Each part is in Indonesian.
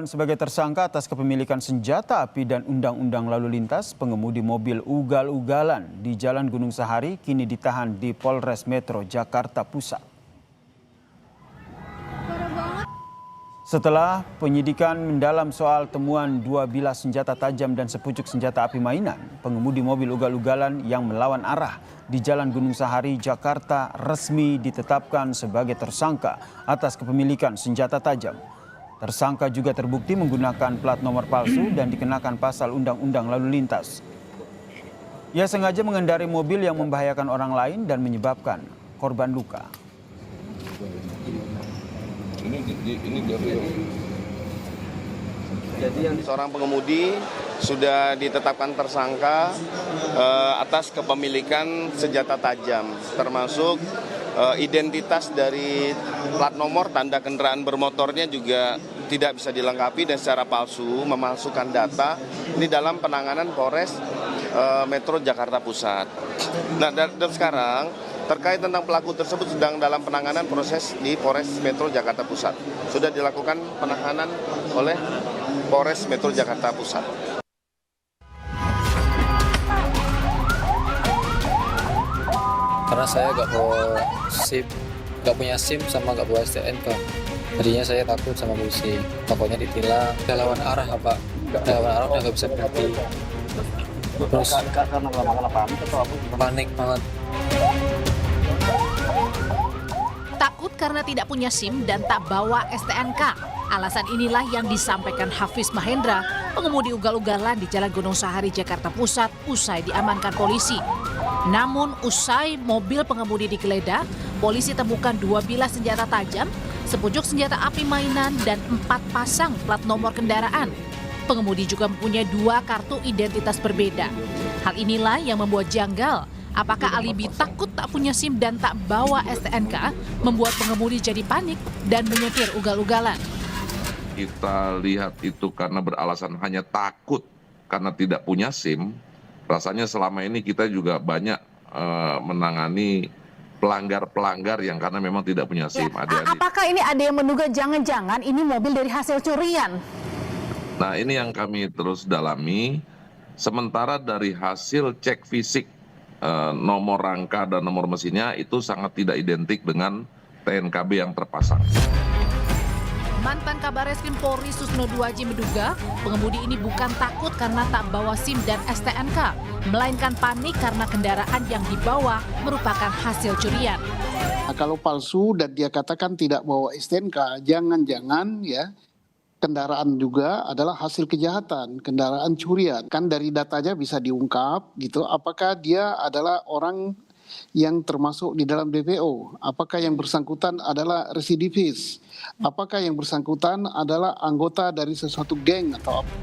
Sebagai tersangka atas kepemilikan senjata api dan undang-undang lalu lintas, pengemudi mobil ugal-ugalan di Jalan Gunung Sahari kini ditahan di Polres Metro Jakarta Pusat. Setelah penyidikan mendalam soal temuan 2 bilah senjata tajam dan sepucuk senjata api mainan, pengemudi mobil ugal-ugalan yang melawan arah di Jalan Gunung Sahari, Jakarta resmi ditetapkan sebagai tersangka atas kepemilikan senjata tajam. Tersangka juga terbukti menggunakan plat nomor palsu dan dikenakan pasal undang-undang lalu lintas. Ia sengaja mengendarai mobil yang membahayakan orang lain dan menyebabkan korban luka. Jadi seorang pengemudi sudah ditetapkan tersangka atas kepemilikan senjata tajam, termasuk identitas dari plat nomor tanda kendaraan bermotornya juga tidak bisa dilengkapi dan secara palsu memalsukan data. Ini dalam penanganan Polres Metro Jakarta Pusat. Nah, dan sekarang terkait tentang pelaku tersebut sedang dalam penanganan proses di Polres Metro Jakarta Pusat. Sudah dilakukan penahanan oleh Polres Metro Jakarta Pusat. Karena saya nggak punya SIM sama nggak bawa STNK. Jadinya saya takut sama polisi. Pokoknya ditilang, lawan arah apa? Lawan arah udah nggak bisa berhenti. Terus panik banget. Takut karena tidak punya SIM dan tak bawa STNK. Alasan inilah yang disampaikan Hafiz Mahendra, pengemudi ugal-ugalan di Jalan Gunung Sahari, Jakarta Pusat, usai diamankan polisi. Namun usai mobil pengemudi digeledah, polisi temukan 2 bilah senjata tajam, sepucuk senjata api mainan, dan 4 pasang plat nomor kendaraan. Pengemudi juga mempunyai 2 kartu identitas berbeda. Hal inilah yang membuat janggal. Apakah alibi takut tak punya SIM dan tak bawa STNK membuat pengemudi jadi panik dan menyetir ugal-ugalan? Kita lihat itu karena beralasan hanya takut karena tidak punya SIM. Rasanya selama ini kita juga banyak menangani pelanggar-pelanggar yang karena memang tidak punya SIM. Apakah ini ada yang menduga jangan-jangan ini mobil dari hasil curian? Nah, ini yang kami terus dalami. Sementara dari hasil cek fisik nomor rangka dan nomor mesinnya itu sangat tidak identik dengan TNKB yang terpasang. Mantan Kabar Reskrim Polri Susno Duaji menduga pengemudi ini bukan takut karena tak bawa SIM dan STNK, melainkan panik karena kendaraan yang dibawa merupakan hasil curian. Nah, kalau palsu dan dia katakan tidak bawa STNK, jangan-jangan ya kendaraan juga adalah hasil kejahatan, kendaraan curian. Kan dari datanya bisa diungkap gitu, apakah dia adalah orang yang termasuk di dalam DPO, apakah yang bersangkutan adalah residivis, apakah yang bersangkutan adalah anggota dari sesuatu geng atau apa.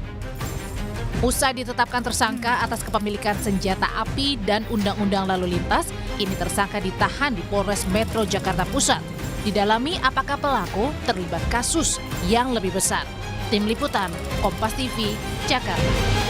Usai ditetapkan tersangka atas kepemilikan senjata api dan undang-undang lalu lintas, ini tersangka ditahan di Polres Metro Jakarta Pusat. Didalami apakah pelaku terlibat kasus yang lebih besar. Tim Liputan, Kompas TV, Jakarta.